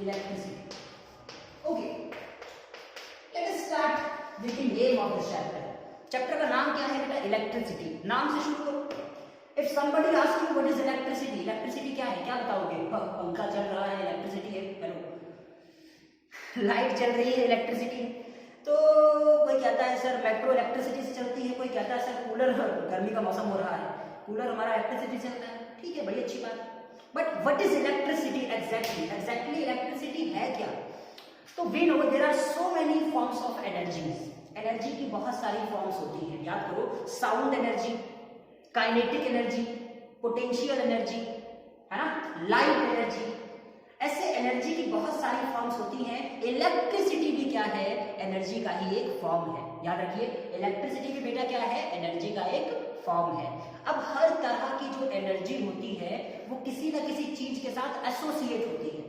Electricity. Okay, let us start with the name of the chapter. Chapter का नाम क्या है बेटा? इलेक्ट्रिसिटी। नाम से शुरू करो। If somebody ask you what is electricity, electricity क्या है, क्या बताओगे? पंखा चल रहा है, इलेक्ट्रिसिटी है। हेलो, लाइट चल रही है, इलेक्ट्रिसिटी। तो कोई कहता है सर मेट्रो इलेक्ट्रिसिटी से चलती है, कोई कहता है सर कूलर, गर्मी का मौसम हो रहा है, कूलर हमारा इलेक्ट्रिसिटी से चलता है। ठीक है, बड़ी अच्छी बात। But what is electricity exactly? Exactly electricity है क्या? तो we know there are so many forms of energies. Energy की बहुत सारी फॉर्म्स होती हैं, याद करो। Sound energy, kinetic energy, potential energy, है ना, लाइट एनर्जी, ऐसे एनर्जी की बहुत सारी फॉर्म्स होती हैं। इलेक्ट्रिसिटी भी क्या है? एनर्जी का ही एक फॉर्म है। याद रखिए, इलेक्ट्रिसिटी भी बेटा क्या है? एनर्जी का एक फॉर्म है। अब हर तरह की जो एनर्जी होती है वो किसी न किसी चीज के साथ एसोसिएट होती है।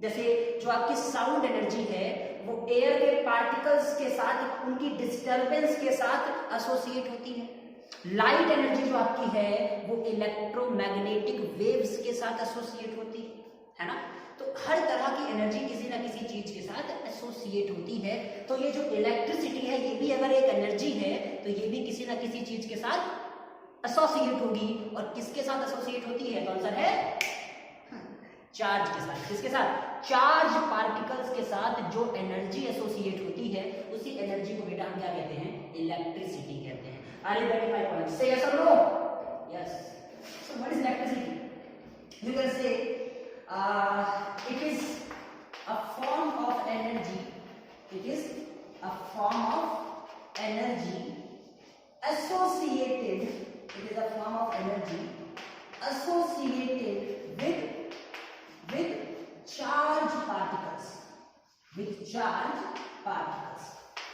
जैसे जो आपकी साउंड एनर्जी है वो एयर के पार्टिकल्स के साथ, उनकी डिस्टर्बेंस के साथ एसोसिएट होती है। लाइट एनर्जी जो आपकी है वो इलेक्ट्रोमैग्नेटिक वेव्स के साथ एसोसिएट होती है ना। तो हर तरह की एनर्जी किसी ना किसी चीज के साथ एसोसिएट होती है। तो ये जो इलेक्ट्रिसिटी है ये भी अगर एक एनर्जी है तो ये भी किसी ना किसी चीज के साथ एसोसिएट होगी। और किसके साथ एसोसिएट होती है? तो आंसर है चार्ज के साथ। किसके साथ? चार्ज पार्टिकल्स के साथ जो एनर्जी एसोसिएट होती है उसी एनर्जी को बेटा हम क्या कहते हैं? इलेक्ट्रिसिटी कहते हैं। Are you ready my point? Say yes और no? Yes. So what is electricity? You can say it is a form of energy. It is a form of energy associated. It is a form of energy associated with charge particles. With charge particles.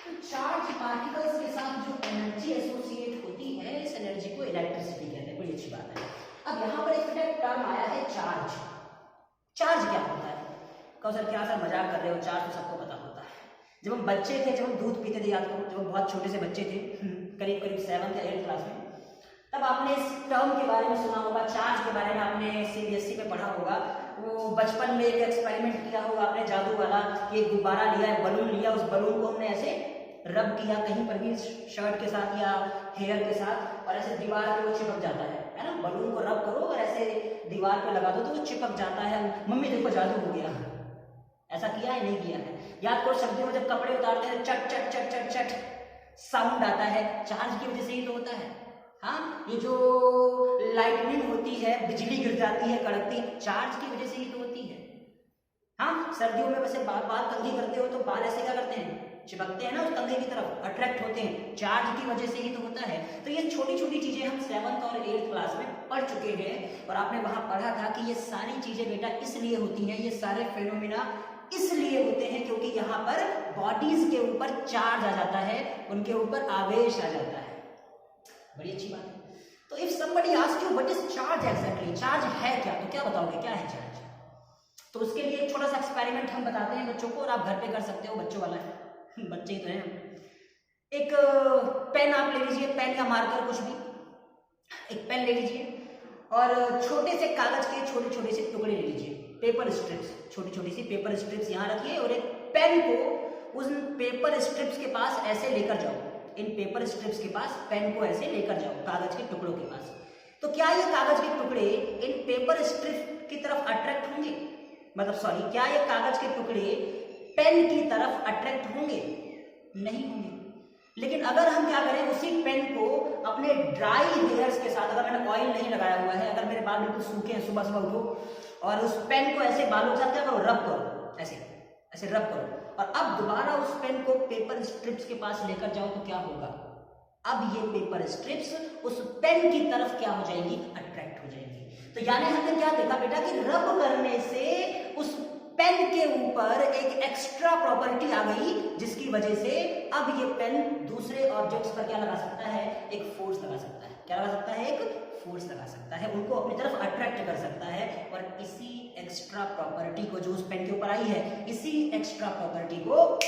तो charge particles के साथ जो energy associate होती है इस energy को electricity कहते हैं। बड़ी अच्छी बात है। अब यहाँ पर एक टर्म आया है चार्ज। चार्ज क्या होता है? कहो सर क्या सर मजाक कर रहे हो, चार्ज तो सबको पता होता है। जब हम बच्चे थे, जब हम दूध पीते थे, याद करो, जब हम बहुत छोटे से बच्चे थे, करीब करीब 7th या 8th क्लास में, तब आपने इस टर्म के बारे में सुना होगा। चार्ज के बारे में आपने CBSE में पढ़ा होगा। वो बचपन में एक एक्सपेरिमेंट किया होगा आपने, जादू वाला। ये गुब्बारा लिया है, बलून लिया, उस बलून को हमने ऐसे रब किया कहीं पर भी, शर्ट के साथ या हेयर के साथ, और ऐसे दीवार पे वो चिपक जाता है ना। बलून को रब करो और ऐसे दीवार पे लगा दो तो वो चिपक जाता है। मम्मी देखो जादू हो गया। ऐसा किया है? नहीं किया है? याद करो, सर्दियों में जब कपड़े उतारते हैं चट चट चट चट चट साउंड आता है, चार्ज की वजह से ही तो होता है। हाँ, ये जो लाइटनिंग होती है, बिजली गिर जाती है कड़कती, चार्ज की वजह से ही तो होती है। हाँ, सर्दियों में वैसे बाल कंघी करते हो तो बाल ऐसे क्या करते हैं? चिपकते हैं ना उस कंधे की तरफ, अट्रैक्ट होते हैं, चार्ज की वजह से ही तो होता है। तो ये छोटी छोटी चीजें हम 7th और 8th क्लास में पढ़ चुके हैं और आपने वहां पढ़ा था कि ये सारी चीजें बेटा इसलिए होती हैं, ये सारे फेनोमेना इसलिए होते हैं क्योंकि यहाँ पर बॉडीज के ऊपर चार्ज आ जाता है, उनके ऊपर आवेश आ जाता है। बड़ी अच्छी बात है। तो if somebody ask you what is charge exactly, charge है क्या, तो क्या बताओगे क्या है चार्ज? तो उसके लिए एक छोटा सा एक्सपेरिमेंट हम बताते हैं बच्चों को, और आप घर पे कर सकते हो, बच्चों वाला है, बच्चे ही तो हैं। एक पेन आप ले लीजिए, पेन या मार्कर कुछ भी, एक पेन ले लीजिए और छोटे से कागज के छोटे छोटे से टुकड़े ले लीजिए, पेपर स्ट्रिप्स, छोटी छोटी सी पेपर स्ट्रिप्स यहाँ रखिए और एक पेन को उन पेपर स्ट्रिप्स के पास ऐसे लेकर जाओ। इन पेपर स्ट्रिप्स के पास पेन को ऐसे लेकर जाओ कागज के टुकड़ों के पास। तो क्या ये कागज के टुकड़े इन पेपर स्ट्रिप की तरफ अट्रैक्ट होंगे? मतलब सॉरी, क्या ये कागज के टुकड़े पेन की तरफ अट्रैक्ट होंगे? नहीं होंगे। लेकिन अगर हम क्या करें, उसी पेन को अपने ड्राई हेयर्स के साथ, अगर मैंने ऑयल नहीं लगाया हुआ है, अगर मेरे बाल बिल्कुल सूखे हैं, सुबह सुबह उठो और उस पेन को ऐसे बालों के साथ क्या करो, रब करो, ऐसे ऐसे रब करो, और अब दोबारा उस पेन को पेपर स्ट्रिप्स के पास लेकर जाओ तो क्या होगा? अब ये पेपर स्ट्रिप्स उस पेन की तरफ क्या हो जाएंगी? अट्रैक्ट हो जाएंगी। तो यानी हमने क्या देखा बेटा कि रब करने से उस पेन के ऊपर एक एक्स्ट्रा प्रॉपर्टी आ गई, जिसकी वजह से अब ये पेन दूसरे ऑब्जेक्ट्स पर क्या लगा सकता है? एक फोर्स लगा सकता है। क्या लगा सकता है? एक फोर्स लगा सकता है, उनको अपनी तरफ अट्रैक्ट कर सकता है। और इसी एक्स्ट्रा प्रॉपर्टी को जो उस पेन के ऊपर आई है, इसी एक्स्ट्रा प्रॉपर्टी को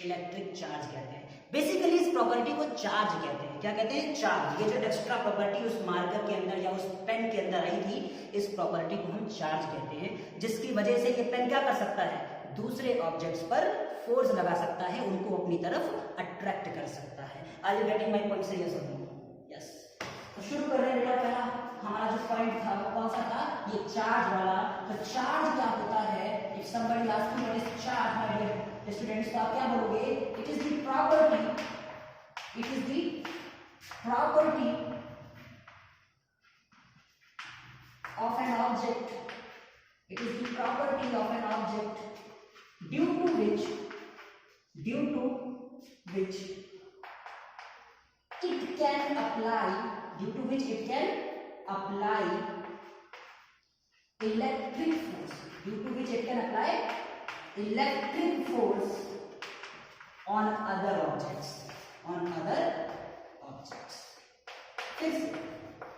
इलेक्ट्रिक चार्ज कहते हैं। बेसिकली इस प्रॉपर्टी को चार्ज कहते हैं। क्या कहते हैं? चार्ज। ये जो एक्स्ट्रा प्रॉपर्टी उस मार्कर के अंदर या उस पेन के अंदर आई थी, इस प्रॉपर्टी को हम चार्ज कहते हैं, जिसकी वजह से ये पेन क्या कर सकता है? दूसरे ऑब्जेक्ट्स पर फोर्स लगा सकता है, उनको अपनी तरफ अट्रैक्ट कर सकता है। Are you getting my point? Say yes और नो? यस। तो शुरू कर रहे हैं बेटा। पहला हमारा जो पॉइंट था वो कौन सा था? ये चार्ज वाला। तो चार्ज क्या होता है? If somebody asks you what is charge my dear students, तो आप क्या बोलोगे? It is the property, it is the property of an object, it is the property of an object due to which it can apply, due to which it can apply electric force, due to which it can apply electric force on other objects, on other objects। फिर से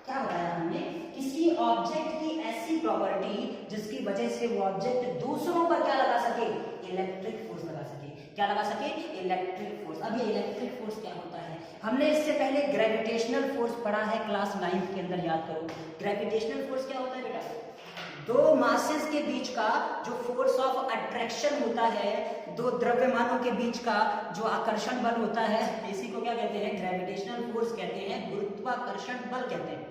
क्या बताया हमने? किसी object की ऐसी property जिसकी वजह से वो ऑब्जेक्ट दूसरों पर क्या लगा सके? इलेक्ट्रिक फोर्स लगा सके। क्या लगा सके? Electric force. अब ये इलेक्ट्रिक फोर्स क्या होता है? हमने इससे पहले ग्रेविटेशनल फोर्स पढ़ा है क्लास 9 के अंदर, याद करो। ग्रेविटेशनल फोर्स क्या होता है बेटा? दो मासेस के बीच का जो फोर्स ऑफ अट्रैक्शन होता है, दो द्रव्यमानों के बीच का जो आकर्षण बल होता है, इसी को क्या कहते हैं? ग्रेविटेशनल फोर्स कहते हैं, गुरुत्वाकर्षण बल कहते हैं।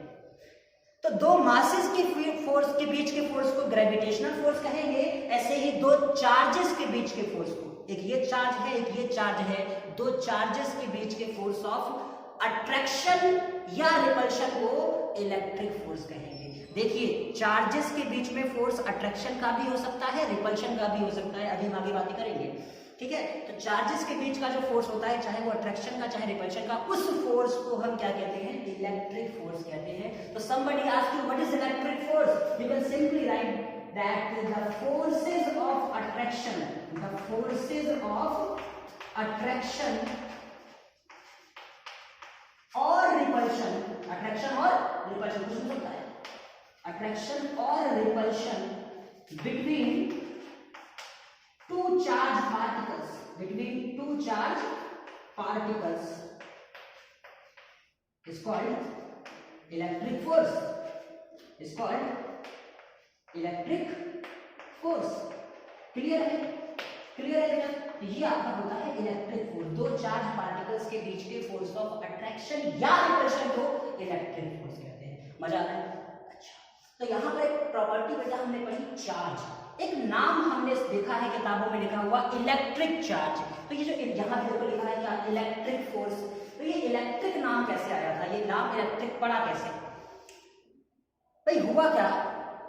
तो दो मासेस के फोर्स के बीच के फोर्स को ग्रेविटेशनल फोर्स कहेंगे। ऐसे ही दो चार्जेस के बीच के फोर्स को, एक ये चार्ज है, एक ये चार्ज है, दो चार्जेस के बीच के फोर्स ऑफ अट्रैक्शन या रिपल्शन को इलेक्ट्रिक फोर्स कहेंगे। देखिए, चार्जेस के बीच में फोर्स अट्रैक्शन का भी हो सकता है, रिपल्शन का भी हो सकता है। अभी हम आगे बातें करेंगे, ठीक है। तो चार्जेस के बीच का जो फोर्स होता है, चाहे वो अट्रैक्शन का चाहे रिपल्शन का, उस फोर्स को हम क्या कहते हैं? इलेक्ट्रिक फोर्स कहते हैं। तो somebody asks you what is electric force, you can simply write that the forces of attraction, the forces of attraction और रिपल्शन, अट्रैक्शन और रिपल्शन कुछ हो सकता है, अट्रैक्शन और repulsion between two charged particles, between two charged particles is called electric force, is called electric force। Clear है? Clear है बेटा? ये आपका होता है इलेक्ट्रिक फोर्स। दो चार्ज पार्टिकल्स के बीच के फोर्स ऑफ अट्रैक्शन या रिपल्शन को इलेक्ट्रिक फोर्स कहते हैं। मजा आता है? अच्छा, तो यहाँ पर एक प्रॉपर्टी बेटा हमने पढ़ी, चार्ज। एक नाम हमने देखा है किताबों में लिखा हुआ, इलेक्ट्रिक चार्ज। तो ये जो यहाँ पे लिखा है क्या? Electric force. तो ये इलेक्ट्रिक नाम कैसे आया था? ये नाम इलेक्ट्रिक पड़ा कैसे? भाई हुआ क्या?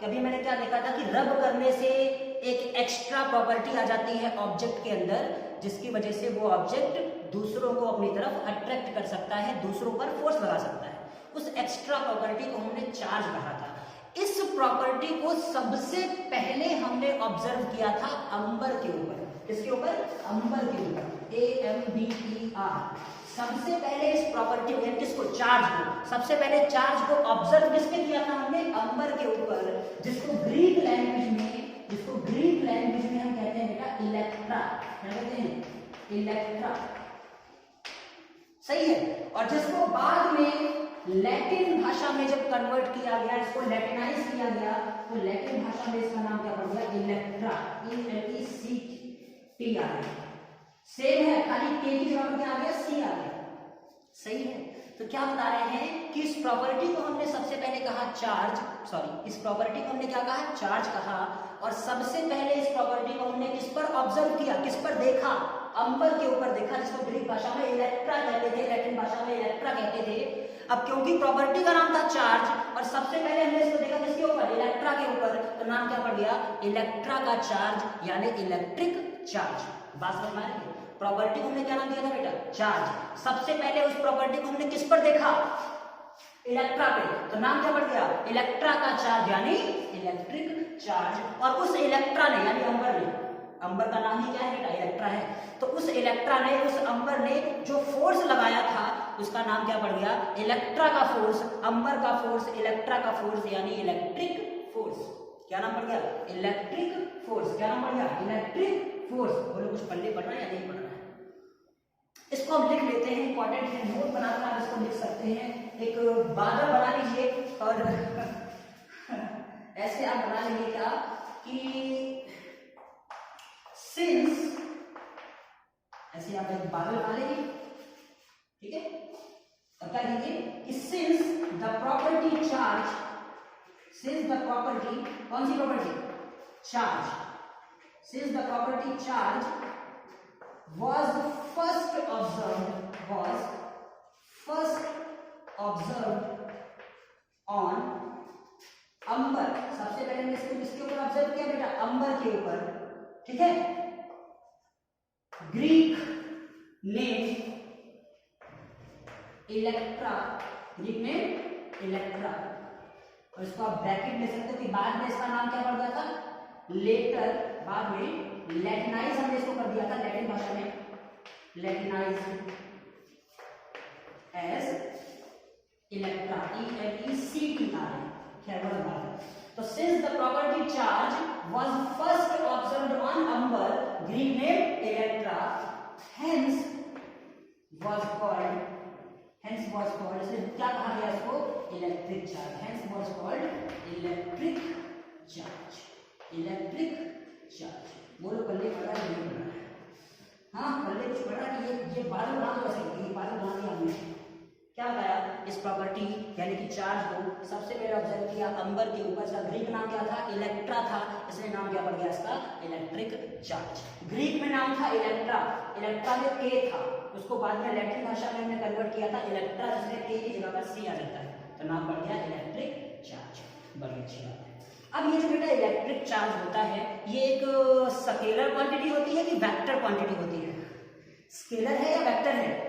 कभी मैंने क्या देखा था कि रब करने से एक एक्स्ट्रा प्रॉपर्टी आ जाती है ऑब्जेक्ट के अंदर, जिसकी वजह से वो ऑब्जेक्ट दूसरों को अपनी तरफ अट्रैक्ट कर सकता है, दूसरों पर फोर्स लगा सकता है। उस एक्स्ट्रा प्रॉपर्टी को हमने चार्ज कहा था। इस प्रॉपर्टी को सबसे पहले हमने ऑब्जर्व किया था अंबर के ऊपर। किसके ऊपर? अंबर के ऊपर। AMBER। सबसे पहले इस प्रॉपर्टी को, किसको? चार्ज को। सबसे पहले चार्ज को ऑब्जर्व किसने किया था? हमने अंबर के ऊपर, जिसको ग्रीक लैंग्वेज में हम कहते हैं बेटा इलेक्ट्रा। क्या कहते हैं? इलेक्ट्रा। सही है। और जिसको बाद में लैटिन भाषा में जब कन्वर्ट किया गया, इसको लैटिनाइज किया गया, तो लैटिन भाषा में इसका नाम क्या पड़ गया? इलेक्ट्रा। ELECTRA। सेम है, खाली के की जगह क्या आ गया? सी आ गया। सही है। तो क्या बता रहे हैं कि इस प्रॉपर्टी को हमने सबसे पहले कहा चार्ज, सॉरी, इस प्रॉपर्टी को हमने क्या कहा? चार्ज कहा। और सबसे पहले इस प्रॉपर्टी को हमने किस पर ऑब्जर्व किया, किस पर देखा? अंबर के ऊपर देखा, जिसको ग्रीक भाषा में इलेक्ट्रा कहते थे, लैटिन भाषा में इलेक्ट्रा कहते थे। अब क्योंकि प्रॉपर्टी का नाम था चार्ज और सबसे पहले हमने इसको देखा किसके ऊपर? इलेक्ट्रा के ऊपर, तो नाम क्या पड़ गया? इलेक्ट्रा का चार्ज, यानी इलेक्ट्रिक चार्ज। बात समझ में आ रही है? प्रॉपर्टी को हमने क्या नाम दिया था बेटा? चार्ज। सबसे पहले उस प्रॉपर्टी को हमने किस पर देखा? इलेक्ट्रा पे, तो नाम क्या पड़ गया? इलेक्ट्रा का चार्ज, यानी इलेक्ट्रिक चार्ज। और उस इलेक्ट्रा ने, यानी अंबर ने, अंबर का नाम ही क्या है बेटा? इलेक्ट्रा है। तो उस इलेक्ट्रा ने, उस अंबर ने जो फोर्स लगाया था, उसका नाम क्या पड़ गया? इलेक्ट्रा का फोर्स, अंबर का फोर्स, इलेक्ट्रा का फोर्स, यानी इलेक्ट्रिक फोर्स। क्या नाम पड़ गया? Electric force. क्या नाम पड़ गया? Electric force. बोलो कुछ पढ़ने पढ़ रहा है या नहीं पढ़ रहा है? इसको हम लिख लेते हैं, इंपॉर्टेंट है, नोट बनाकर आप इसको लिख सकते हैं। एक बादल बना लीजिए और ऐसे आप बना लेंगे क्या कि सिंस, ऐसे आप एक बादल बना लेंगे, ठीक है। अब क्या लिखिए कि since the property charge, since the property, कौन सी property? Charge. Since the property charge was first observed on amber, सबसे पहले हमने इसको किसके ऊपर ऑब्जर्व किया बेटा? अंबर के ऊपर, ठीक है। Greek name Electra, Greek name Electra, और इसको आप ब्रैकेट में सकते हो कि बाद में इसका नाम क्या पड़ गया था? लेटर, बाद में लैटिनाइज हमने इसको कर दिया था, लैटिन भाषा में लैटिनाइज एज इलेक्ट्रा, ELECTRA, खैर बड़ा बात है। तो since the property charge was first observed on amber, Greek name Electra, hence was called, इसलिए क्या कहा गया इसको? Electric charge, hence was called electric charge, electric charge. बोलो पल्ले पढ़ा है नहीं पढ़ा है? हाँ पल्ले कुछ पढ़ा कि ये बादल बना दो, ऐसे ये बादल बना दिया हमने। क्या बताया? इस प्रॉपर्टी यानी कि चार्ज को सबसे पहले ऑब्जर्व किया अंबर के ऊपर, इसका ग्रीक नाम क्या था? इलेक्ट्रा था, इसलिए नाम क्या पड़ गया इसका? Electric charge. ग्रीक में नाम था इलेक्ट्रा, इलेक्ट्रा में के था, उसको बाद में लैटिन भाषा में हमने कन्वर्ट किया था इलेक्ट्रा, जिसमें के की जगह पर सी आ जाता है, तो नाम पड़ गया इलेक्ट्रिक चार्ज। बड़ी अच्छी बात है। अब ये जो बेटा इलेक्ट्रिक चार्ज होता है, ये एक स्केलर क्वांटिटी होती है कि वेक्टर क्वांटिटी होती है? स्केलर है या वेक्टर है?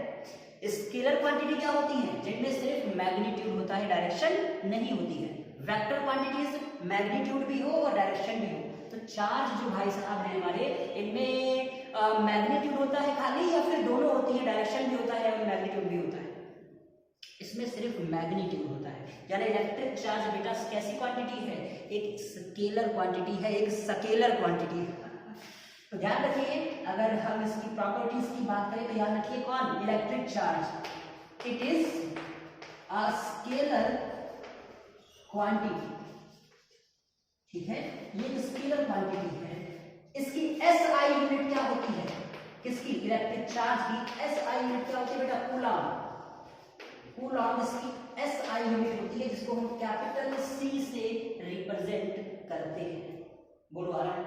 स्केलर क्वांटिटी क्या होती है? जिनमें सिर्फ मैग्नीट्यूड होता है, डायरेक्शन नहीं होती है। वेक्टर क्वांटिटीज मैग्नीट्यूड भी हो और डायरेक्शन भी हो। तो चार्ज जो भाई साहब हैं हमारे, इनमें मैग्नीट्यूड होता है खाली, या फिर दोनों होती है, डायरेक्शन भी होता है और मैग्नीट्यूड भी होता है? इसमें सिर्फ मैग्नीट्यूड होता है। यानी इलेक्ट्रिक चार्ज बेटा कैसी क्वांटिटी है? एक स्केलर क्वांटिटी है, एक स्केलर क्वांटिटी है। तो ध्यान रखिए, अगर हम इसकी प्रॉपर्टीज की बात करें तो याद रखिए कौन? Electric charge, it is a scalar quantity, ठीक है, ये एक स्केलर क्वांटिटी है। इसकी SI यूनिट क्या होती है? किसकी? इलेक्ट्रिक चार्ज की SI यूनिट क्या होती है बेटा? कूलॉम। कूलॉम इसकी SI यूनिट होती है, जिसको हम कैपिटल C से रिप्रेजेंट करते हैं। बोलो आ रहा है?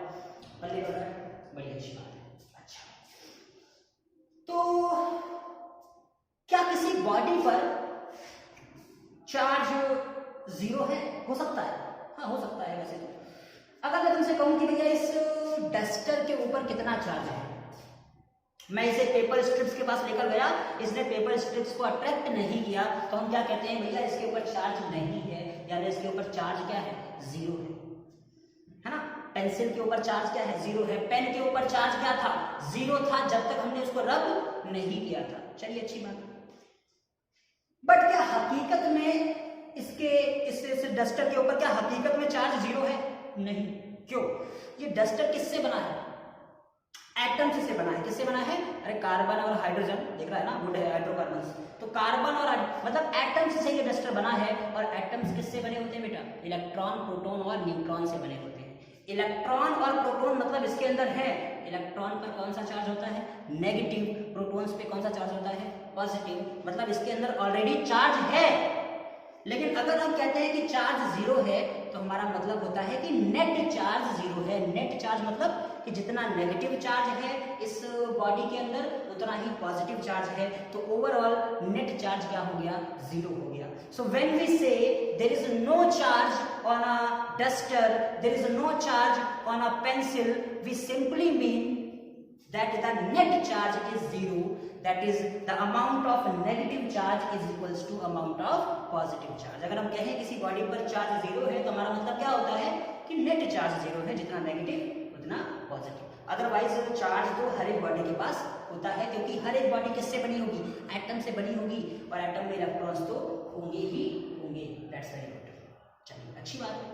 पल्ले पड़ रहा है? बड़ी अच्छी बात है। अच्छा, तो क्या किसी बॉडी पर चार्ज जीरो है? हो सकता है, हाँ हो सकता है। वैसे तो अगर मैं तुमसे कहूं कि भैया इस डस्टर के ऊपर कितना चार्ज है, मैं इसे पेपर स्ट्रिप्स के पास लेकर गया, इसने पेपर स्ट्रिप्स को अट्रैक्ट नहीं किया, तो हम क्या कहते हैं? भैया इसके ऊपर चार्ज नहीं है, यानी इसके ऊपर चार्ज क्या है? जीरो है ना। पेंसिल के ऊपर चार्ज क्या है? जीरो है। पेन के ऊपर चार्ज क्या था? जीरो था, जब तक हमने उसको रब नहीं किया था। चलिए अच्छी बात है। बट क्या हकीकत में इस डस्टर के ऊपर क्या हकीकत में चार्ज जीरो है? नहीं। क्यों? ये डस्टर किससे बना है? एटम्स से बना है। किससे बना है? अरे कार्बन और हाइड्रोजन, देख रहा है ना, गुड है, हाइड्रोकार्बन्स। तो कार्बन और मतलब एटम्स से ये डस्टर बना है। और एटम्स किससे बने होते हैं बेटा? इलेक्ट्रॉन, प्रोटॉन और न्यूट्रॉन से बने होते हैं। इलेक्ट्रॉन और प्रोटॉन मतलब इसके अंदर है, इलेक्ट्रॉन पर कौन सा चार्ज होता है? नेगेटिव। प्रोटॉन्स पे कौन सा चार्ज होता है? पॉजिटिव। मतलब इसके अंदर ऑलरेडी चार्ज है। लेकिन अगर हम कहते हैं कि चार्ज जीरो है, तो हमारा मतलब होता है कि नेट चार्ज जीरो है। नेट चार्ज मतलब कि जितना नेगेटिव चार्ज है इस बॉडी के अंदर, उतना ही पॉजिटिव चार्ज है। तो ओवरऑल नेट चार्ज क्या हो गया? जीरो हो गया। So when we say there is no charge on a duster, there is no charge on a pencil, we simply mean that the net charge is zero, that is the amount of negative charge is equals to amount of positive charge। अगर हम कहें किसी body पर charge zero है, तो हमारा मतलब क्या होता है कि नेट चार्ज जीरो है, जितना नेगेटिव उतना पॉजिटिव। अदरवाइज चार्ज तो हर एक बॉडी के पास होता है, क्योंकि हर एक बॉडी किससे बनी होगी? एटम से बनी होगी, और एटम में इलेक्ट्रॉन्स तो होंगे ही होंगे। That's very good. चलिए अच्छी बात है।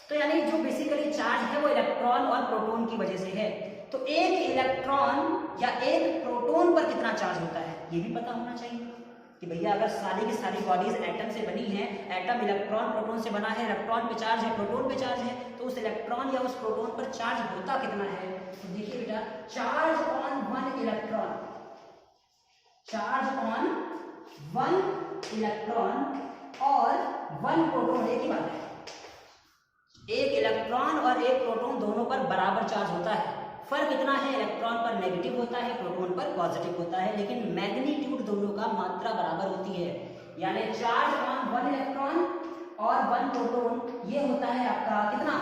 तो यानी जो बेसिकली चार्ज है वो इलेक्ट्रॉन और प्रोटॉन की वजह से है। तो एक इलेक्ट्रॉन या एक प्रोटॉन पर कितना चार्ज होता है ये भी पता होना चाहिए कि भैया अगर सारी की सारी बॉडीज एटम से बनी है, एटम इलेक्ट्रॉन प्रोटॉन से बना है, इलेक्ट्रॉन पे चार्ज है, प्रोटॉन पे चार्ज है, तो उस इलेक्ट्रॉन या उस प्रोटॉन पर चार्ज होता कितना है। तो देखिए बेटा, charge on one electron, charge on one electron और वन प्रोटॉन एक ही बात है। एक इलेक्ट्रॉन और एक प्रोटॉन दोनों पर बराबर चार्ज होता है। फर्क इतना है, इलेक्ट्रॉन पर नेगेटिव होता है, प्रोटॉन पर पॉजिटिव होता है, लेकिन मैग्नीट्यूड दोनों का मात्रा बराबर होती है। यानी चार्ज ऑन वन इलेक्ट्रॉन और वन प्रोटॉन ये होता है आपका कितना,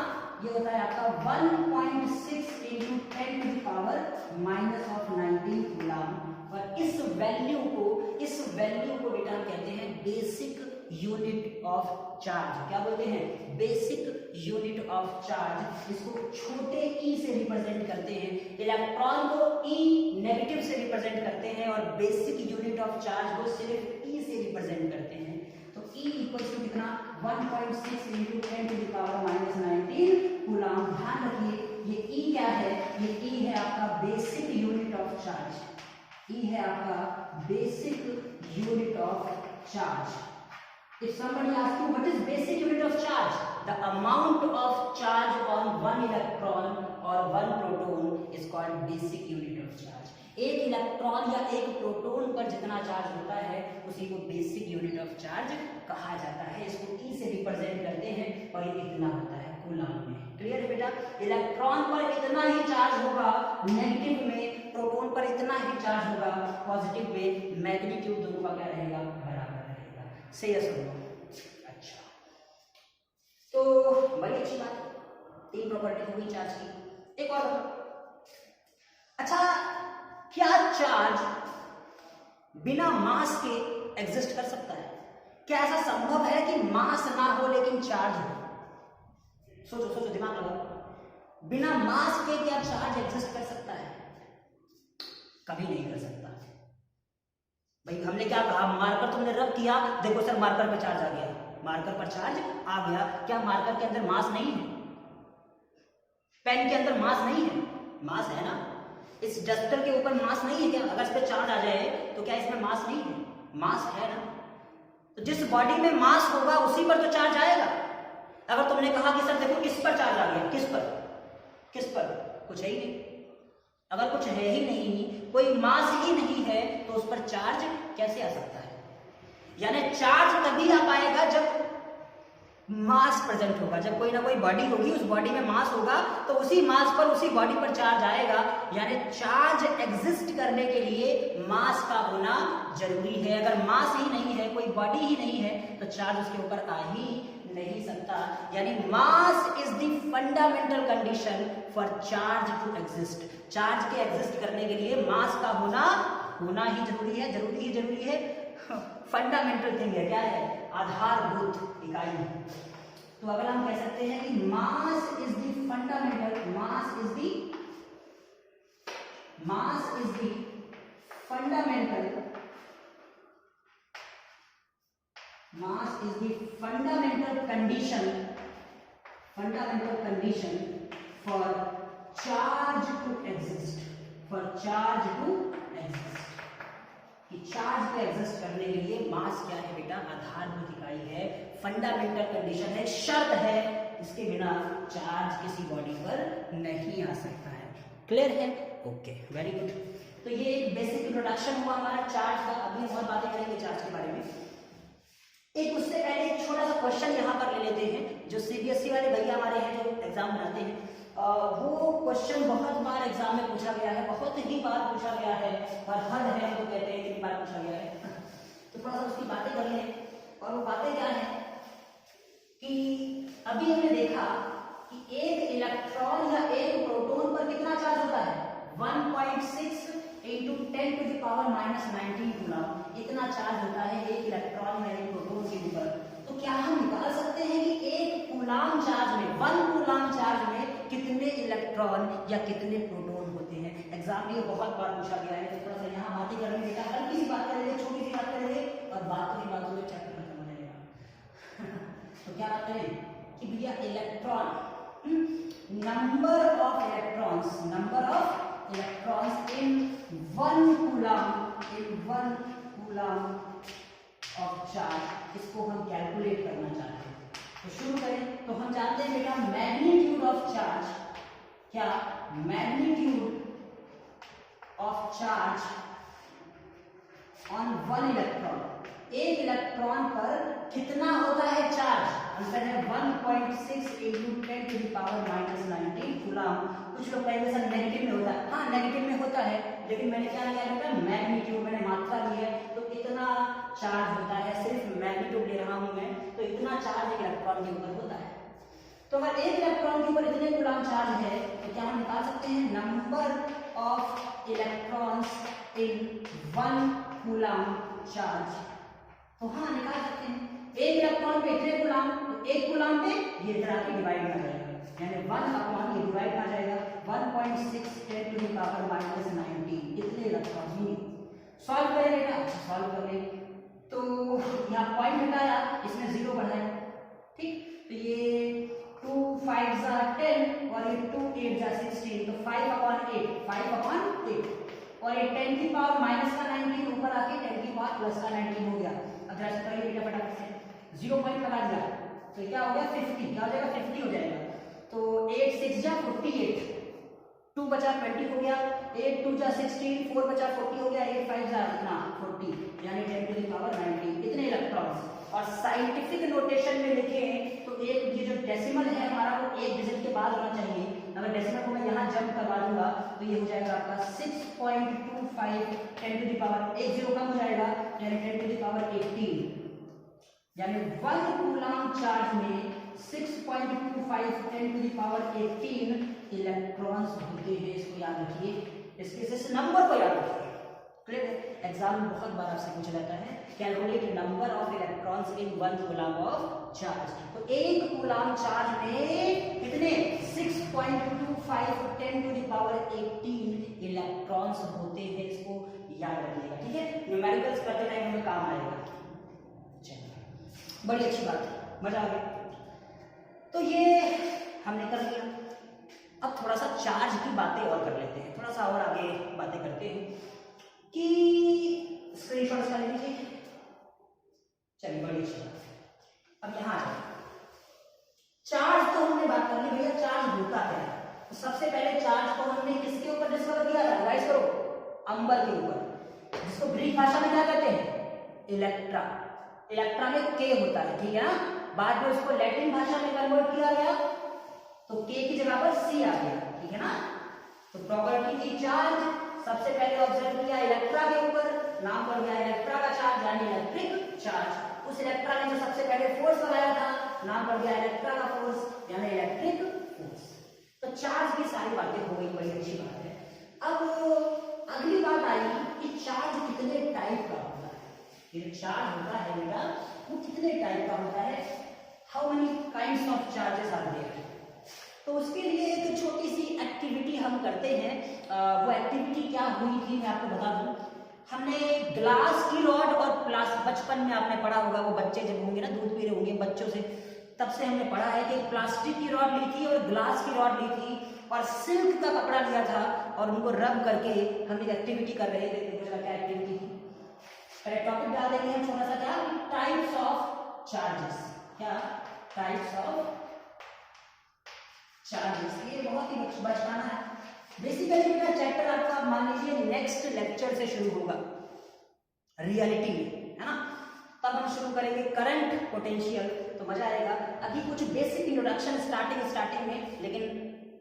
ये होता है आपका 1.6 × 10⁻⁻19 कूलम। और इस वैल्यू को बेटा हम कहते हैं बेसिक यूनिट ऑफ चार्ज। क्या बोलते हैं, बेसिक यूनिट ऑफ चार्ज। इसको छोटे ई से रिप्रेजेंट करते हैं, इलेक्ट्रॉन को ई नेगेटिव से रिप्रेजेंट करते हैं और बेसिक यूनिट ऑफ चार्ज को सिर्फ ई से रिप्रेजेंट करते हैं। तो ई इक्वल्स टू कितना, 1.6 × 10⁻⁻19 कूलम। ध्यान रखिए ये ई क्या है, ये ई है आपका बेसिक यूनिट ऑफ चार्ज, ई है आपका basic unit of charge. If somebody asks you what is basic unit of charge, the amount of charge on one electron or one proton is called basic unit of charge. एक electron या एक proton पर जितना charge होता है उसी को basic unit of charge कहा जाता है। इसको ई से रिप्रेजेंट करते हैं और ये इतना होता है कूलम में। क्लियर है बेटा, इलेक्ट्रॉन पर इतना ही चार्ज होगा नेगेटिव में, प्रोटॉन पर इतना ही चार्ज होगा पॉजिटिव में, मैग्नीट्यूड दोनों का क्या रहेगा, बराबर रहेगा। सही है सुनो। अच्छा, तो बड़ी अच्छी बात, तीन प्रॉपर्टी हो गई चार्ज की। एक और, अच्छा क्या चार्ज बिना मास के एग्जिस्ट कर सकता है? क्या ऐसा संभव है कि मास ना हो लेकिन चार्ज हो? सोचो सोचो, दिमाग लगाओ। बिना मास के क्या चार्ज एग्जिस्ट कर सकता है? कभी नहीं कर सकता। भाई हमने क्या कहा, मार्कर तुमने रब किया, देखो सर मार्कर पर चार्ज आ गया, मार्कर पर चार्ज आ गया। क्या मार्कर के अंदर मास नहीं है? पेन के अंदर मास नहीं है? मास है ना। इस डस्टर के ऊपर मास नहीं है क्या? अगर इस पे चार्ज आ जाए तो क्या इसमें मास नहीं है? मास है ना। तो जिस बॉडी में मास होगा उसी पर तो चार्ज आएगा। अगर तुमने कहा कि सर देखो किस पर चार्ज आ गया, किस पर, किस पर, कुछ है ही नहीं। अगर कुछ है ही नहीं, कोई मास ही नहीं है, तो उस पर चार्ज कैसे आ सकता है? यानी चार्ज तभी आ पाएगा जब मास प्रेजेंट होगा, जब कोई ना कोई बॉडी होगी, उस बॉडी में मास होगा, तो उसी मास पर उसी बॉडी पर चार्ज आएगा। यानी चार्ज एग्जिस्ट करने के लिए मास का होना जरूरी है। अगर मास ही नहीं है, कोई बॉडी ही नहीं है, तो चार्ज उसके ऊपर आ ही नहीं सकता। यानी mass is the fundamental condition for charge to exist. Charge के एग्जिस्ट करने के लिए मास का होना ही जरूरी है, जरूरी है। फंडामेंटल थिंग है, क्या है, आधारभूत इकाई। तो अगर हम कह सकते हैं कि मास is the fundamental, mass is the fundamental condition for charge to exist, कि चार्ज को एग्जिस्ट करने के लिए मास क्या है बेटा, आधारभूत इकाई है, फंडामेंटल कंडीशन है, शर्त है, इसके बिना चार्ज किसी बॉडी पर नहीं आ सकता है। क्लियर है? Okay, very good. तो ये एक बेसिक इंट्रोडक्शन हुआ हमारा चार्ज का। अभी हम और बातें करेंगे चार्ज के बारे में। एक उससे पहले एक छोटा सा क्वेश्चन यहाँ पर ले लेते हैं, जो सीबीएसई वाले भैया हमारे हैं जो एग्जाम बनाते हैं, वो क्वेश्चन बहुत बार एग्जाम में पूछा गया है, बहुत ही बार पूछा गया है, और हद है तो कहते हैं कितनी बार पूछा गया है। तो थोड़ा सा उसकी बातें कर लें। और वो बातें क्या है कि अभी हमने देखा कि एक इलेक्ट्रॉन या एक प्रोटॉन पर कितना चार्ज होता है, 1.6 × 10⁻⁻19 कूलम। इतना चार्ज होता है एक इलेक्ट्रॉन या एक प्रोटॉन के ऊपर। तो क्या हम निकाल सकते हैं कि एक कूलम चार्ज में, 1 कूलम चार्ज में कितने इलेक्ट्रॉन या कितने प्रोटॉन होते हैं? एग्जाम में ये बहुत बार पूछा गया है। तो थोड़ा सा यहाँ बातें करेंगे बेटा, हल्की सी बात करेंगे, छोटी सी बात करेंगे, और बातों की बातों में चैप्टर खत्म हो जाएगा। तो क्या बात करें कि भैया electron, number of electron electrons, number of electrons in 1 coulomb of charge, इसको हम कैलकुलेट करना चाहते हैं। तो शुरू करें। तो हम जानते हैं बेटा मैग्नीट्यूड ऑफ चार्ज, क्या magnitude of charge on 1 electron, एक इलेक्ट्रॉन पर कितना होता है चार्ज, आंसर है 1.6 × 10⁻⁻19 कूलम। कुछ लोग कहेंगे सर नेगेटिव में होता है, हाँ नेगेटिव में होता है, लेकिन मैंने क्या लिया बेटा मैग्नीट्यूड, मैंने मात्रा ली है, तो इतना चार्ज होता है, सिर्फ मैग्नीट्यूड ले रहा हूं मैं, तो इतना चार्ज एक इलेक्ट्रॉन के ऊपर होता है। तो अगर एक इलेक्ट्रॉन के ऊपर इतने कूलम चार्ज है तो क्या हम निकाल सकते हैं number of electrons in 1 coulomb charge. तो हाँ निकाल सकते हैं, एक इलेक्ट्रॉन पे इतने कूलम, तो एक कूलम पे ये इधर आके डिवाइड हो जाएगा, यानी 1 ये डिवाइड हो जाएगा 1.6 10⁻⁻19 इतने इलेक्ट्रॉन ही। सॉल्व करें बेटा, सॉल्व कर ले। तो यहाँ पॉइंट हटाया, इसमें 0 बढ़ाया, ठीक, तो ये 2 5 10 और ये 2 8 16, तो 5/8 और ये 10 की पावर माइनस का 19 ऊपर आके 10 की पावर प्लस का 19 हो गया। अब रैश करिए बेटा फटाफट से, 0 पॉइंट लगा दिया, तो क्या हो गया 50, क्या हो जाएगा 50 हो जाएगा। तो 8 6 जा 48, 2 बचा 20 हो गया, 8 2 जा 16, 4 बचा 40 हो गया, 8 5 जा इतना 40, यानी 10⁻19 इतने इलेक्ट्रॉन्स। और साइंटिफिक नोटेशन में लिखें तो एक ये जो डेसिमल है हमारा वो एक डिजिट के बाद होना चाहिए, अगर डेसिमल को मैं यहाँ जंप करवा दूंगा तो ये हो जाएगा आपका 6.25 10⁻, 1 0 कम हो जाएगा, यानी 10⁻18, यानी 1 कूलम चार्ज में 6.25 10⁻18 इलेक्ट्रॉन्स होते हैं। इसको याद रखिए, इसके इस नंबर को याद रखिए, क्लियर। एग्जाम में बहुत बार आपसे पूछा जाता है calculate number of electrons in 1 coulomb of charge. तो एक कूलम चार्ज में कितने 6.25 10⁻18 इलेक्ट्रॉन्स होते हैं, इसको याद रखिएगा, ठीक है। न्यूमेरिकल्स करते टाइम हमें काम आएगा। चलिए बड़ी अच्छी बात है, मजा आ गया। तो ये हमने कर लिया, अब थोड़ा सा चार्ज की बातें और कर लेते हैं, थोड़ा सा और आगे बातें करते हैं कि स्क्रीनशॉट कर लीजिए। चलिए बड़ी अच्छी बात है। अब यहाँ आ जाए, चार्ज तो हमने बात कर ली भैया, चार्ज होता है। तो सबसे पहले चार्ज को हमने किसके ऊपर डिस्कवर किया था, रिवाइज करो, अंबर के ऊपर, जिसको ग्रीक भाषा में क्या कहते हैं इलेक्ट्रा। इलेक्ट्रा में के होता है, ठीक है ना। बाद में उसको लैटिन भाषा में कन्वर्ट किया गया, तो के की जगह पर सी आ गया, ठीक है ना। तो प्रॉपर्टी की चार्ज सबसे पहले ऑब्जर्व किया इलेक्ट्रा के ऊपर, नाम पड़ गया इलेक्ट्रा का चार्ज यानी इलेक्ट्रिक चार्ज। उस इलेक्ट्रा ने जो सबसे पहले फोर्स लगाया था, नाम पड़ गया इलेक्ट्रा का फोर्स यानी इलेक्ट्रिक फोर्स। तो चार्ज की सारी बातें हो गई, बड़ी अच्छी बात है। अब अगली बात आई कि चार्ज कितने टाइप का होता है। ये चार्ज होता है बेटा वो कितने टाइप का होता है, how many kinds of charges are there. तो उसके लिए एक छोटी सी एक्टिविटी हम करते हैं। वो एक्टिविटी क्या हुई थी मैं आपको बता दूं। हमने ग्लास की रॉड और प्लास्टिक, बचपन में आपने पढ़ा होगा, वो बच्चे जब होंगे ना दूध पी रहे होंगे बच्चों से, तब से हमने पढ़ा है कि प्लास्टिक की रॉड ली थी और ग्लास की रॉड ली थी और सिल्क का कपड़ा लिया था और उनको रब करके हम एक एक्टिविटी कर रहे थे। मुझे लगता है एक्टिविटी थी, पहले टॉपिक डाल देंगे हम छोटा सा, क्या टाइप्स ऑफ चार्जेस, क्या टाइप्स ऑफ चार्जेस। ये बहुत ही बचकाना है। बेसिकली मेरा चैप्टर आपका मान लीजिए नेक्स्ट लेक्चर से शुरू होगा रियलिटी में, है ना। तब हम शुरू करेंगे करंट पोटेंशियल, तो मजा आएगा। अभी कुछ बेसिक इंट्रोडक्शन स्टार्टिंग में, लेकिन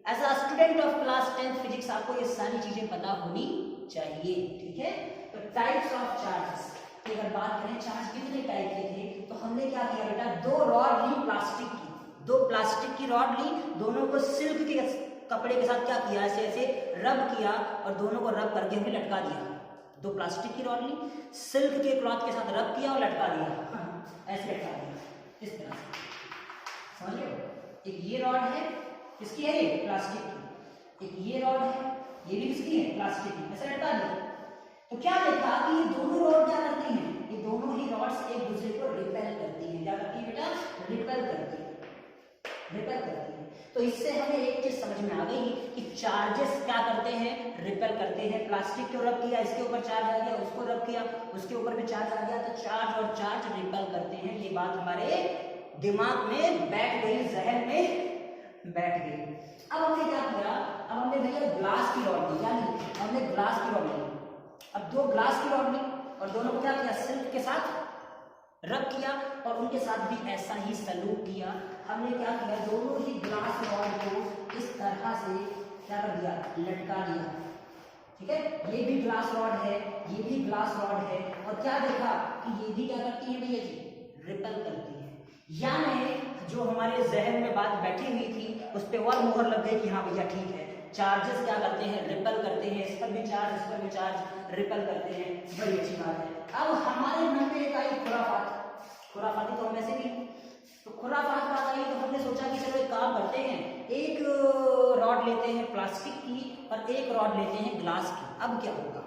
as a student of class 10th physics आपको ये सारी चीजें पता होनी चाहिए, ठीक है। तो टाइप्स ऑफ चार्जेस की अगर बात करें, चार्ज कितने टाइप के थे, तो हमने क्या किया बेटा, 2 रॉड ली प्लास्टिक की, 2 प्लास्टिक की रॉड ली, दोनों को सिल्क के कपड़े के साथ क्या किया, ऐसे ऐसे रब किया और दोनों को रब करके हमने लटका दिया। 2 प्लास्टिक की रॉड ली, सिल्क के क्लॉथ के साथ रब किया और लटका दिया, ऐसे लटका दिया, इस तरह से, समझ लो। एक ये रॉड है, किसकी है ये, प्लास्टिक की। एक ये रॉड है, ये भी किसकी है, प्लास्टिक की, ऐसे लटका दिया। तो क्या देखा कि ये दोनों रॉड क्या करती हैं, ये दोनों ही रॉड्स एक दूसरे को रिपेल करती हैं। क्या करती है बेटा, रिपेल करती है, रिपेल करती है। तो तो इससे हमें एक चीज समझ में आ गई कि चार्जेस क्या करते हैं, रिपेल करते हैं। प्लास्टिक को रब किया, इसके ऊपर चार्ज आ गया, उसको रब किया, उसके ऊपर भी चार्ज आ गया, तो चार्ज और चार्ज रिपेल करते हैं। ये बात हमारे दिमाग में बैठ गई, जहन में बैठ गई। अब हमने क्या किया, अब हमने भैया ग्लास की रॉड ली, यानी हमने ग्लास की रॉड ली। अब दो ग्लास की रॉड ली और दोनों को क्या किया, सिल्क के साथ रब किया और उनके साथ भी ऐसा ही सलूक किया। हमने क्या किया, दोनों ही ग्लास रॉड को इस तरह से क्या कर दिया, लटका दिया। ठीक है, ये भी ग्लास रॉड है, ये भी ग्लास रॉड है, और क्या देखा कि ये भी क्या करती है भैया जी, रिपेल करती है। यानी जो हमारे जहन में बात बैठी हुई थी उस पर और मुहर लग गई कि हाँ भैया ठीक है, चार्जेस क्या करते हैं, रिपेल करते हैं। इस पर भी चार्ज, इस पर भी चार्ज, रिपेल करते हैं। बड़ी अच्छी बात है। अब हमारे मन में एक आई खुराफात, खुराफाती तो हम वैसे भी, तो खुराफात बात आई तो हमने सोचा कि चलो एक काम करते हैं, एक रॉड लेते हैं प्लास्टिक की और एक रॉड लेते हैं ग्लास की। अब क्या होगा,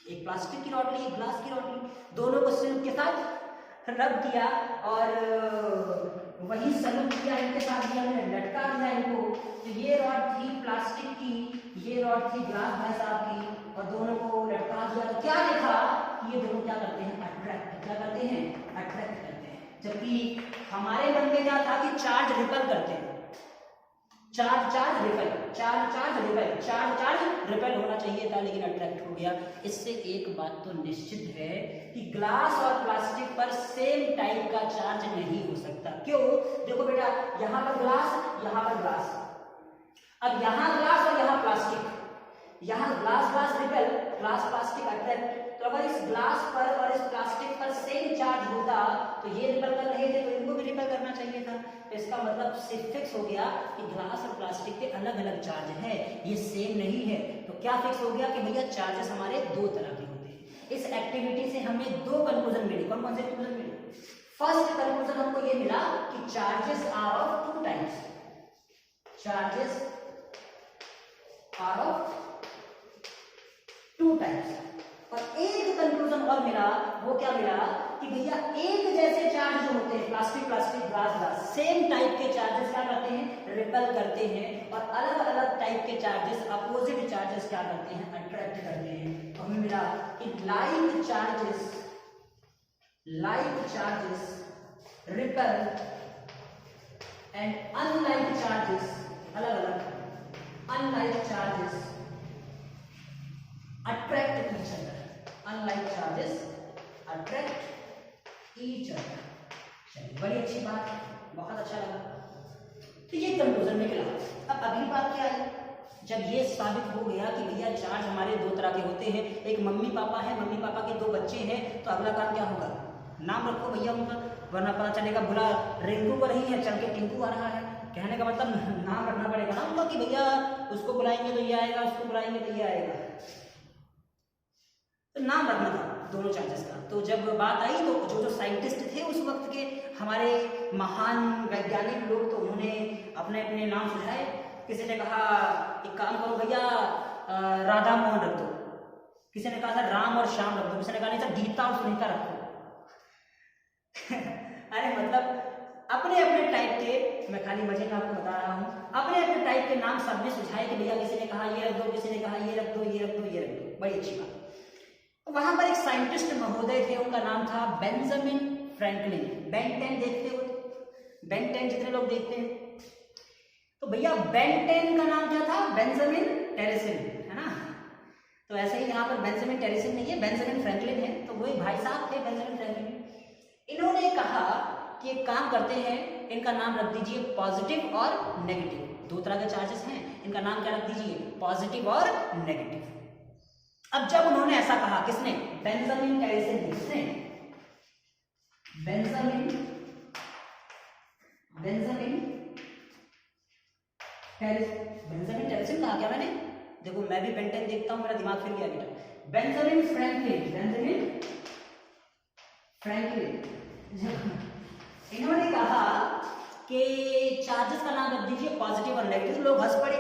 एक प्लास्टिक की रॉड ली, एक ग्लास की रॉड ली, दोनों को सिल्क के साथ रब किया और वही सलूक किया, इनके साथ भी हमने लटका दिया इनको। तो ये रॉड थी प्लास्टिक की, ये रॉड थी ग्लास भाई साहब की, और दोनों को लटका दिया। तो क्या देखा कि ये दोनों क्या करते हैं, अट्रैक्ट, क्या करते हैं, अट्रैक्ट करते हैं। जबकि हमारे मन में क्या था कि चार्ज रिपेल करते हैं, charge charge repel, charge charge repel, charge charge repel होना चाहिए था, लेकिन अट्रैक्ट हो गया। इससे एक बात तो निश्चित है कि ग्लास और प्लास्टिक पर सेम टाइप का चार्ज नहीं हो सकता। क्यों, देखो बेटा, यहां पर ग्लास, यहां पर ग्लास, अब यहां ग्लास और यहां प्लास्टिक, यहां glass glass repel, glass plastic attract. तो अगर इस ग्लास पर और इस प्लास्टिक पर सेम चार्ज होता तो ये रिपेल कर रहे थे तो इनको भी रिपेल करना चाहिए था। तो इसका मतलब सिर्फ फिक्स हो गया कि ग्लास और प्लास्टिक के अलग अलग चार्ज है, ये सेम नहीं है। तो क्या फिक्स हो गया कि भैया चार्जेस हमारे दो तरह के होते हैं। इस एक्टिविटी से हमें दो कंक्लूजन मिले। कौन कौन से कंक्लूजन मिले? फर्स्ट कंक्लूजन हमको ये मिला कि charges are of two types, charges are of two types. और एक कंक्लूजन और मिला, वो क्या मिला कि भैया एक जैसे चार्ज जो होते हैं, plastic plastic, glass glass, same type के चार्जेस क्या करते हैं, रिपेल करते हैं, और अलग अलग टाइप के चार्जेस, अपोजिट चार्जेस क्या करते हैं, अट्रैक्ट करते हैं। तो हमें मिला कि like charges repel and unlike charges, अलग अलग unlike charges attract each other, unlike charges attract each other। चलिए, बड़ी अच्छी बात, बहुत अच्छा लगा। तो ये कंक्लूजन निकला। अब अगली बात क्या है, जब ये साबित हो गया कि भैया चार्ज हमारे दो तरह के होते हैं, एक मम्मी पापा है, मम्मी पापा के दो बच्चे हैं, तो अगला काम क्या होगा, नाम रखो भैया उनका, वरना पता चलेगा बुला रिंकू को नहीं है, चल के टिंकू आ रहा है। कहने का मतलब नाम रखना पड़ेगा ना उनका कि भैया उसको बुलाएंगे तो ये आएगा, उसको बुलाएंगे तो ये आएगा। तो नाम रखना था दोनों चार्जेस का। तो जब बात आई तो जो साइंटिस्ट थे उस वक्त के, हमारे महान वैज्ञानिक लोग, तो उन्होंने अपने अपने नाम सुझाए। किसी ने कहा एक काम करो भैया, राधा मोहन रख दो, किसी ने कहा था राम और श्याम रख दो, किसी ने कहा नहीं था गीता और सुनीता रखो। अरे मतलब अपने अपने टाइप के, मैं खाली मजे का आपको बता रहा हूँ, अपने अपने टाइप के नाम सबने सुझाए कि भैया किसी ने कहा ये रख दो, किसी ने कहा ये रख दो, ये रख दो, ये रख दो। बड़ी अच्छी बात। वहां पर एक साइंटिस्ट महोदय थे, उनका नाम था बेंजामिन फ्रैंकलिन। बेन 10 देखते हो, बेन 10 जितने लोग देखते हैं, तो भैया बेन 10 का नाम क्या था, बेंजामिन टेरेसिन, है ना। तो ऐसे ही यहाँ पर बेंजामिन टेरेसिन नहीं है, बेंजामिन फ्रैंकलिन है। तो वही भाई साहब थे बेंजामिन फ्रैंकलिन। इन्होंने कहा कि एक काम करते हैं, इनका नाम रख दीजिए पॉजिटिव और नेगेटिव। दो तरह के चार्जेस हैं, इनका नाम क्या रख दीजिए, पॉजिटिव और नेगेटिव। अब जब उन्होंने ऐसा कहा, किसने, बेंजामिन टेरेसिन ने, किसने, बेंजामिन टेरेसिन कहा क्या मैंने, देखो मैं भी बेन 10 देखता हूं, मेरा दिमाग फिर गया बेटा। बेंजामिन फ्रैंकलिन इन्होंने कहा कि चार्जेस का नाम रख दीजिए पॉजिटिव और नेगेटिव। लोग हंस पड़े,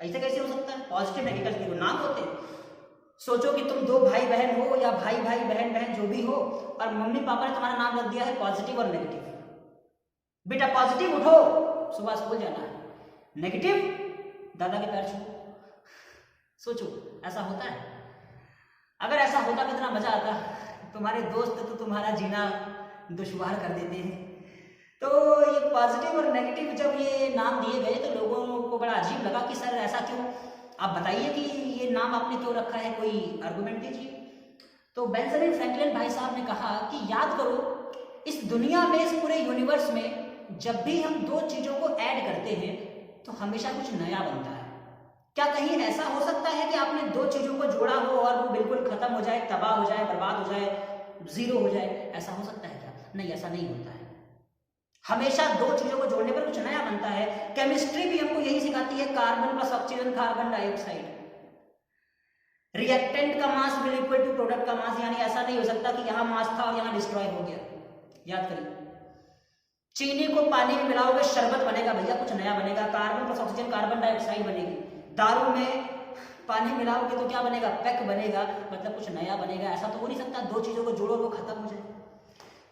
ऐसा कैसे हो सकता है, पॉजिटिव नेगेटिव के नाम होते हैं। सोचो कि तुम दो भाई बहन हो, या भाई भाई बहन बहन जो भी हो, और मम्मी पापा ने तुम्हारा नाम रख दिया है पॉजिटिव और नेगेटिव। बेटा पॉजिटिव उठो, सुबह स्कूल जाना है, नेगेटिव दादा के पैर छू। सोचो ऐसा होता है? अगर ऐसा होता कितना मजा आता। तुम्हारे दोस्त तो तुम्हारा जीना दुश्वार कर देते हैं। तो ये पॉजिटिव और नेगेटिव जब ये नाम दिए गए तो लोगों को बड़ा अजीब लगा कि सर ऐसा क्यों, आप बताइए कि ये नाम आपने क्यों रखा है, कोई आर्गुमेंट दीजिए। तो बेंजामिन फ्रैंकलिन भाई साहब ने कहा कि याद करो, इस दुनिया में, इस पूरे यूनिवर्स में जब भी हम दो चीजों को ऐड करते हैं तो हमेशा कुछ नया बनता है। क्या कहीं ऐसा हो सकता है कि आपने दो चीजों को जोड़ा हो और वो बिल्कुल खत्म हो जाए, तबाह हो जाए, बर्बाद हो जाए, जीरो हो जाए? ऐसा हो सकता है क्या? नहीं, ऐसा नहीं होता है। हमेशा दो चीजों को जोड़ने पर कुछ नया बनता है। केमिस्ट्री भी हमको यही सिखाती है, carbon plus oxygen carbon dioxide, reactant का mass will equal to product का मास। यानी ऐसा नहीं हो सकता कि यहां मास था और यहां डिस्ट्रॉय हो गया। याद करिए, चीनी को पानी में मिलाओगे शरबत बनेगा भैया, कुछ नया बनेगा। Carbon plus oxygen carbon dioxide बनेगी। दारू में पानी मिलाओगे तो क्या बनेगा? पैक बनेगा, मतलब कुछ नया बनेगा। ऐसा तो हो नहीं सकता दो चीजों को जोड़ो वो खत्म हो जाए।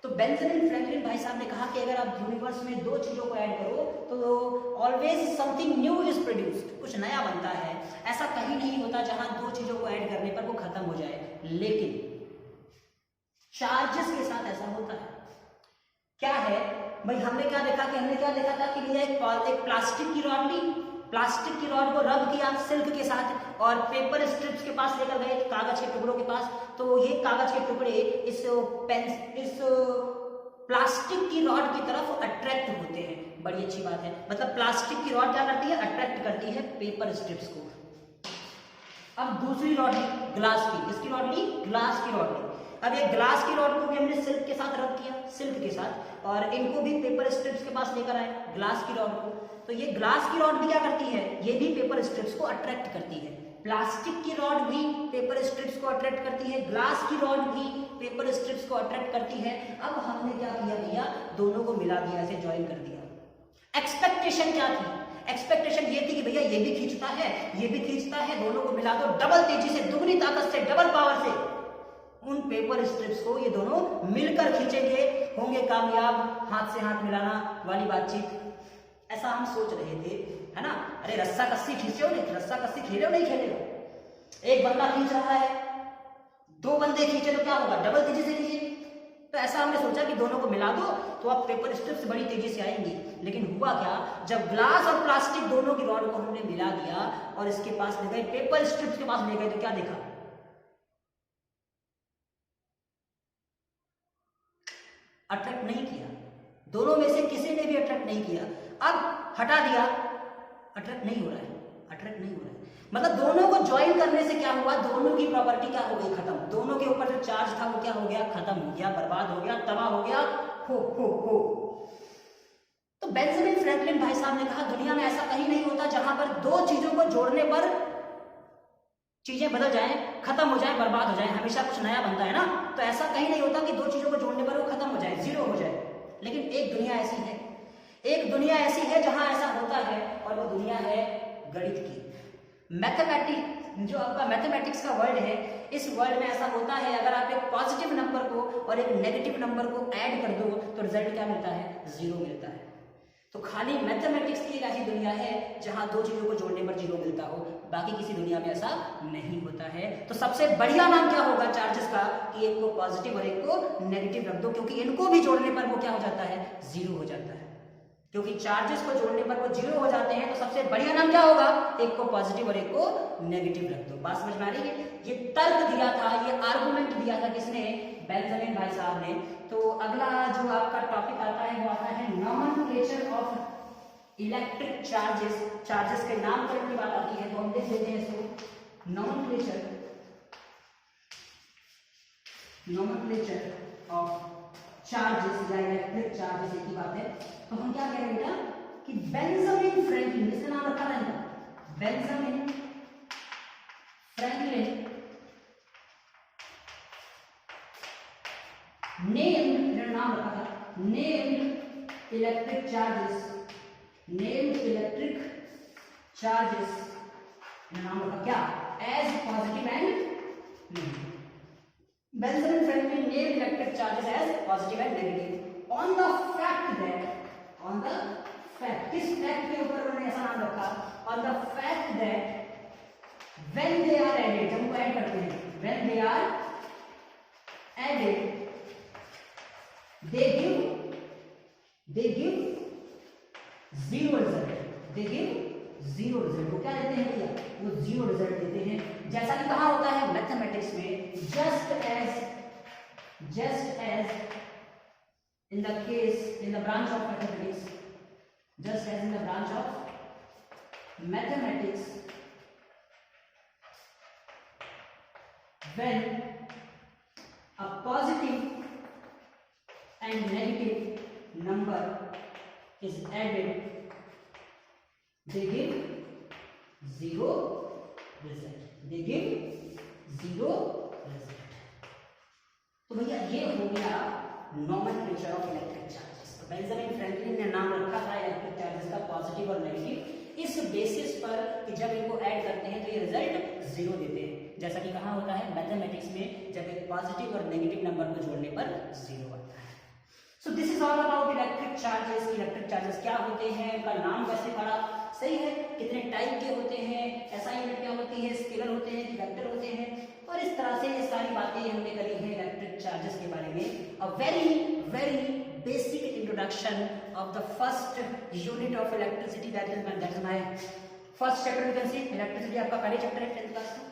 तो बेंजामिन फ्रैंकलिन भाई साहब ने कहा कि अगर आप यूनिवर्स में दो चीजों को ऐड करो तो always something new is produced, कुछ नया बनता है। ऐसा कहीं नहीं होता जहां दो चीजों को ऐड करने पर वो खत्म हो जाए। लेकिन चार्जेस के साथ ऐसा होता है। क्या है भाई, हमने क्या देखा था कि भैया एक प्लास्टिक की रॉड ली, प्लास्टिक की रॉड को रब किया सिल्क के साथ और पेपर स्ट्रिप्स के पास लेकर गए, कागज के टुकड़ों के पास। तो ये कागज के टुकड़े इस प्लास्टिक की रॉड की तरफ अट्रैक्ट होते हैं। बड़ी अच्छी बात है, मतलब प्लास्टिक की रॉड क्या करती है? अट्रैक्ट करती है पेपर स्ट्रिप्स को। अब दूसरी रॉड ली ग्लास की, किसकी रॉड ली? ग्लास की रॉड ली। अब ये ग्लास की रॉड को भी हमने सिल्क के साथ रब किया, सिल्क के साथ, और इनको भी पेपर स्ट्रिप्स के पास लेकर आए, ग्लास की रॉड को। तो ये ग्लास की रॉड भी क्या करती है? ये भी पेपर स्ट्रिप्स को अट्रैक्ट करती है। प्लास्टिक की रॉड भी पेपर स्ट्रिप्स को अट्रैक्ट करती है, ग्लास की रॉड भी पेपर स्ट्रिप्स को अट्रैक्ट करती है। अब हमने क्या किया भैया? दोनों को मिला दिया, ऐसे ज्वाइन कर दिया। एक्सपेक्टेशन क्या थी? एक्सपेक्टेशन ये थी कि भैया ये भी खींचता है, ये भी खींचता है, दोनों को मिला दो, डबल तेजी से, दुगनी ताकत से, डबल पावर से उन पेपर स्ट्रिप्स को ये दोनों मिलकर खींचेंगे, होंगे कामयाब, हाथ से हाथ मिलाना वाली बातचीत। ऐसा हम सोच रहे थे, है ना? अरे रस्सा कस्सी खींचे हो, नहीं रस्सा कस्सी खेले हो, नहीं खेले हो? एक बंदा खींच रहा है, दो बंदे खींचे तो क्या होगा? डबल तेजी से खींचे। तो ऐसा हमने सोचा कि दोनों को मिला दो तो अब पेपर स्ट्रिप्स बड़ी तेजी से आएंगी। लेकिन हुआ क्या? जब ग्लास और प्लास्टिक दोनों की रॉड को हमने मिला दिया और इसके पास ले गए, पेपर स्ट्रिप्स के पास ले गए, तो क्या देखा? अट्रैक्ट नहीं किया। दोनों में से किसी ने भी अट्रैक्ट नहीं किया। अब हटा दिया, अट्रैक्ट नहीं हो रहा है, अट्रैक्ट नहीं हो रहा है। मतलब दोनों को ज्वाइन करने से क्या हुआ? दोनों की प्रॉपर्टी क्या हो गई? खत्म। दोनों के ऊपर जो चार्ज था वो क्या हो गया? खत्म हो गया, बर्बाद हो गया, तबाह हो गया, हो। तो बेंजामिन फ्रैंकलिन भाई साहब ने कहा दुनिया में ऐसा कहीं नहीं होता जहां पर दो चीजों को जोड़ने पर चीजें बदल जाएं, खत्म हो जाए, बर्बाद हो जाए, हमेशा कुछ नया बनता है ना। तो ऐसा कहीं नहीं होता कि दो चीजों को जोड़ने पर वो खत्म हो जाए, जीरो हो जाए। लेकिन एक दुनिया ऐसी है, एक दुनिया ऐसी है जहां ऐसा होता है, और वो दुनिया है गणित की। मैथमेटिक्स, जो आपका मैथमेटिक्स का वर्ल्ड है, इस वर्ल्ड में ऐसा होता है, अगर आप एक पॉजिटिव नंबर को और एक नेगेटिव नंबर को ऐड कर दो तो रिजल्ट क्या मिलता है? जीरो मिलता है। तो खाली मैथमेटिक्स की एक ऐसी दुनिया है जहां दो चीजों को जोड़ने पर जीरो मिलता हो, बाकी किसी दुनिया में ऐसा नहीं होता है। तो सबसे बढ़िया नाम क्या होगा चार्जेस का? कि एक को पॉजिटिव और एक को नेगेटिव रख दो, क्योंकि इनको भी जोड़ने पर वो क्या हो जाता है? जीरो हो जाता है। क्योंकि चार्जेस को जोड़ने पर वो जीरो हो जाते हैं, तो सबसे बढ़िया नाम क्या होगा? एक को पॉजिटिव और एक को नेगेटिव रख दो। बात समझ में आ रही है? ये तर्क दिया था, ये आर्गुमेंट दिया था किसने? बेंजामिन भाई साहब ने। तो अगला जो आपका टॉपिक आता है वो आता है nomenclature of electric charges. Charges के नामकरण की बात आती है तो हम लिख देते हैं इसको नॉमेनक्लेचर ऑफ चार्जेस या इलेक्ट्रिक चार्जेस, एक ही बात है। तो हम क्या कह रहे हैं बेटा कि बेंजामिन फ्रैंकलिन, इसका नाम रखा है बेंजामिन फ्रैंकलिन नेम्ड, नाम रखा था named electric charges, named electric charges, नाम रखा क्या? As positive and negative. Benjamin Franklin named electric charges as positive and negative on the fact fact, किस फैक्ट के ऊपर उन्होंने ऐसा नाम रखा? On the fact that when they are added, जब उनको ऐड करते हैं, when they are added they give zero result, they give zero result। वो क्या देते हैं भैया? वो जीरो रिजल्ट देते हैं। जैसा कि कहा होता है मैथमेटिक्स में, just as in the case in the branch of mathematics, just as in the branch of mathematics, when a positive and negative number is added, they give zero result, they give zero result। तो भैया ये हो गया nomenclature of electric charges. तो Benjamin Franklin ने नाम रखा था इलेक्ट्रिक चार्जेस का पॉजिटिव और नेगेटिव, इस बेसिस पर कि जब इनको ऐड करते हैं तो ये रिजल्ट जीरो देते हैं। जैसा कि कहा होता है मैथमेटिक्स में, जब एक पॉजिटिव और नेगेटिव नंबर को जोड़ने पर जीरो आता है। So this is all about electric charges. Electric charges क्या होते हैं, उनका नाम कैसे पड़ा, सही है, कितने टाइप के होते हैं, ऐसा यूनिट क्या होती है, स्केलर होते हैं कि वेक्टर होते हैं, और इस तरह से ये सारी बातें हमने करी हैं इलेक्ट्रिक चार्जेस के बारे में। A very basic introduction of the first unit of electricity, that is my first chapter. You can see electricity आपका पहले चैप्टर है 10th क्लास का।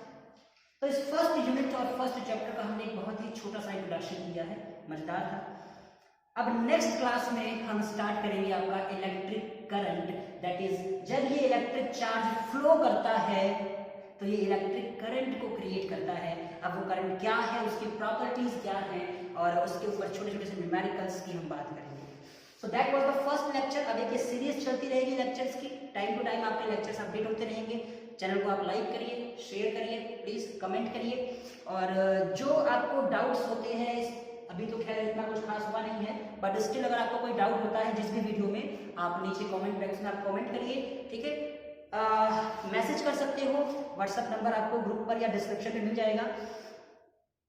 तो इस फर्स्ट यूनिट और फर्स्ट चैप्टर का हमने एक बहुत ही छोटा सा इंट्रोडक्शन किया है, मजेदार था। अब नेक्स्ट क्लास में हम स्टार्ट करेंगे आपका इलेक्ट्रिक करंट, दैट इज जब ये इलेक्ट्रिक चार्ज फ्लो करता है तो ये इलेक्ट्रिक करंट को क्रिएट करता है। अब वो करंट क्या है, उसकी प्रॉपर्टीज क्या हैं, और उसके ऊपर छोटे छोटे से न्यूमेरिकल्स की हम बात करेंगे। So that was the first lecture. अब एक ये सीरीज चलती रहेगी लेक्चर्स की, टाइम टू टाइम आपके लेक्चर्स अपडेट होते रहेंगे। चैनल को आप लाइक करिए, शेयर करिए, प्लीज कमेंट करिए, और जो आपको डाउट्स होते हैं, अभी तो खैर इतना कुछ खास हुआ नहीं है, बट स्टिल अगर आपको कोई डाउट होता है जिस भी वीडियो में, आप नीचे कमेंट बॉक्स में आप कमेंट करिए, ठीक है। मैसेज कर सकते हो, व्हाट्सएप नंबर आपको ग्रुप पर या डिस्क्रिप्शन में मिल जाएगा।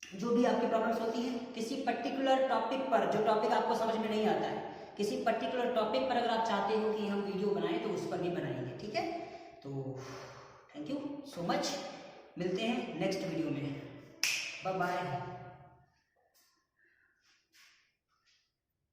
जो भी आपकी प्रॉब्लम्स होती हैं किसी पर्टिकुलर टॉपिक पर, जो टॉपिक आपको समझ में नहीं आता है, किसी पर्टिकुलर टॉपिक पर अगर आप चाहते हो कि हम वीडियो बनाएं तो उस पर भी बनाएंगे, ठीक है। तो थैंक यू सो मच, मिलते हैं नेक्स्ट वीडियो में, बाय बाय।